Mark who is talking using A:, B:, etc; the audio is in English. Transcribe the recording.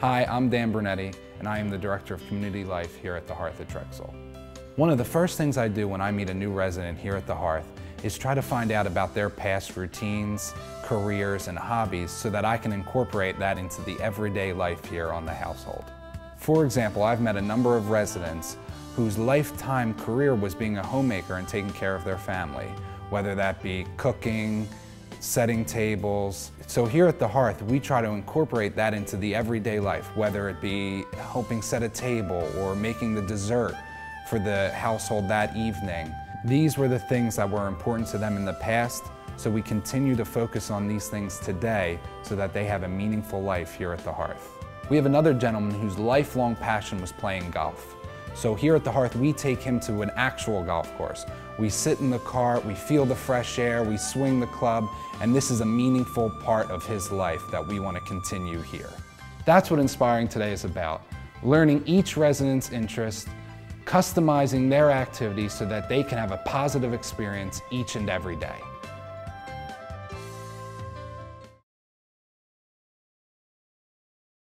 A: Hi, I'm Dan Brunetti, and I am the Director of Community Life here at the Hearth at Drexel. One of the first things I do when I meet a new resident here at the Hearth is try to find out about their past routines, careers, and hobbies so that I can incorporate that into the everyday life here on the household. For example, I've met a number of residents whose lifetime career was being a homemaker and taking care of their family, whether that be cooking, setting tables. So here at the Hearth, we try to incorporate that into the everyday life, whether it be helping set a table or making the dessert for the household that evening. These were the things that were important to them in the past, so we continue to focus on these things today so that they have a meaningful life here at the Hearth. We have another gentleman whose lifelong passion was playing golf. So here at the Hearth, we take him to an actual golf course. We sit in the cart, we feel the fresh air, we swing the club, and this is a meaningful part of his life that we want to continue here. That's what Inspiring Today is about, learning each resident's interest, customizing their activities so that they can have a positive experience each and every day.